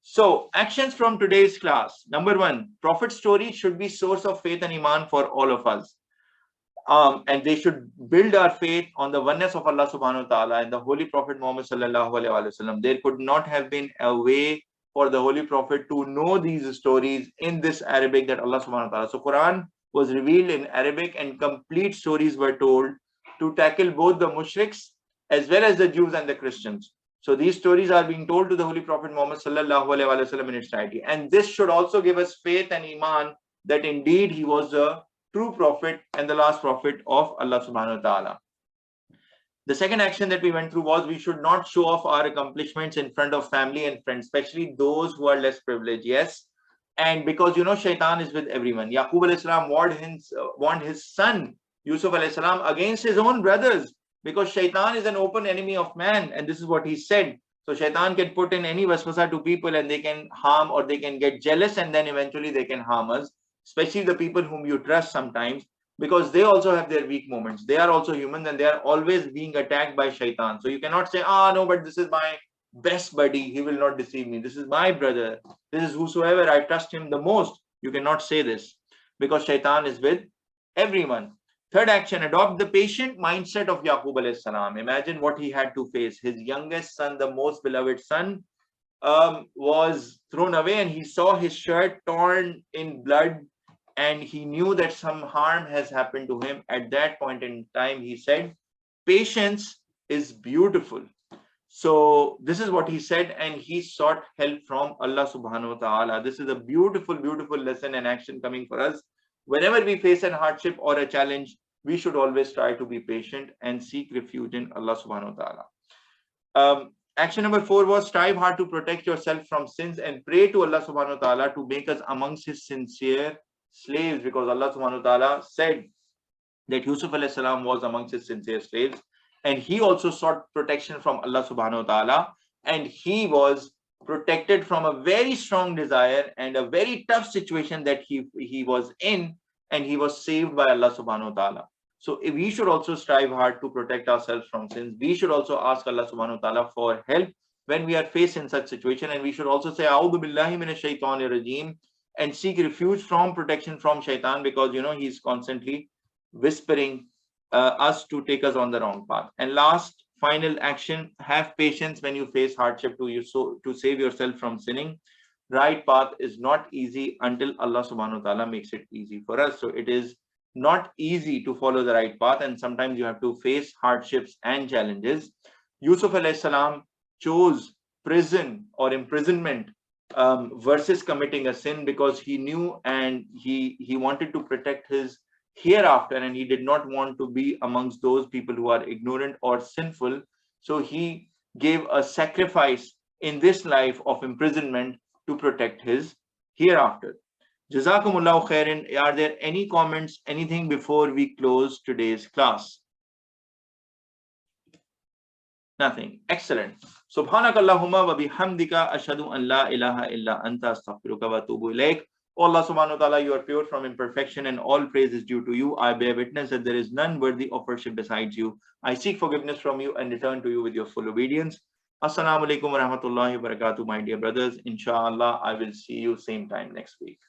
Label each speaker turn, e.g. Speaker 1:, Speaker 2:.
Speaker 1: So, actions from today's class. Number one, Prophet stories should be source of faith and Iman for all of us. And they should build our faith on the oneness of Allah subhanahu wa ta'ala and the Holy Prophet Muhammad sallallahu alaihi wasallam. There could not have been a way for the Holy Prophet to know these stories in this Arabic that Allah subhanahu wa ta'ala. So Quran was revealed in Arabic and complete stories were told to tackle both the mushriks as well as the Jews and the Christians. So these stories are being told to the Holy Prophet Muhammad sallallahu alaihi wasallam in its entirety. And this should also give us faith and Iman that indeed he was the true prophet and the last prophet of Allah subhanahu wa ta'ala. The second action that we went through was we should not show off our accomplishments in front of family and friends, especially those who are less privileged. Yes. And because shaitan is with everyone. Yaqub alayhi salam warned his son Yusuf alayhi salam against his own brothers because shaitan is an open enemy of man. And this is what he said. So shaitan can put in any waswasa to people and they can harm or they can get jealous and then eventually they can harm us. Especially the people whom you trust sometimes, because they also have their weak moments. They are also human and they are always being attacked by shaitan. So you cannot say, no, but this is my best buddy. He will not deceive me. This is my brother. This is whosoever I trust him the most. You cannot say this because shaitan is with everyone. Third action, adopt the patient mindset of Yaqub alayhi salam. Imagine what he had to face. His youngest son, the most beloved son, was thrown away and he saw his shirt torn in blood. And he knew that some harm has happened to him. At that point in time, he said, patience is beautiful. So this is what he said, and he sought help from Allah subhanahu wa ta'ala. This is a beautiful, beautiful lesson and action coming for us. Whenever we face a hardship or a challenge, we should always try to be patient and seek refuge in Allah subhanahu wa ta'ala. Action number 4 was strive hard to protect yourself from sins and pray to Allah subhanahu wa ta'ala to make us amongst his sincere slaves, because Allah subhanahu wa ta'ala said that Yusuf alayhi salam was amongst his sincere slaves and he also sought protection from Allah subhanahu wa ta'ala, and he was protected from a very strong desire and a very tough situation that he was in, and he was saved by Allah subhanahu wa ta'ala. So we should also strive hard to protect ourselves from sins. We should also ask Allah subhanahu wa ta'ala for help when we are faced in such situation, and we should also say A'udhu billahi minash shaitanir rajeem and seek refuge from protection from shaitan, because he's constantly whispering us to take us on the wrong path. And last, final action, have patience when you face hardship to save yourself from sinning. Right path is not easy until Allah subhanahu wa ta'ala makes it easy for us. So it is not easy to follow the right path, and sometimes you have to face hardships and challenges. Yusuf alayhi salam chose prison or imprisonment versus committing a sin, because he knew and he wanted to protect his hereafter, and he did not want to be amongst those people who are ignorant or sinful. So he gave a sacrifice in this life of imprisonment to protect his hereafter. Jazakumullahu khairan. Are there any comments, anything before we close today's class? Nothing. Excellent. Subhanakallahumma wa bihamdika ashhadu an la ilaha illa anta astaghfiruka wa atubu ilaik. Allah subhanahu wa ta'ala, you are pure from imperfection and all praise is due to you. I bear witness that there is none worthy of worship besides you. I seek forgiveness from you and return to you with your full obedience. Assalamu alaikum wa rahmatullahi wa barakatuh, my dear brothers. Inshallah, I will see you same time next week.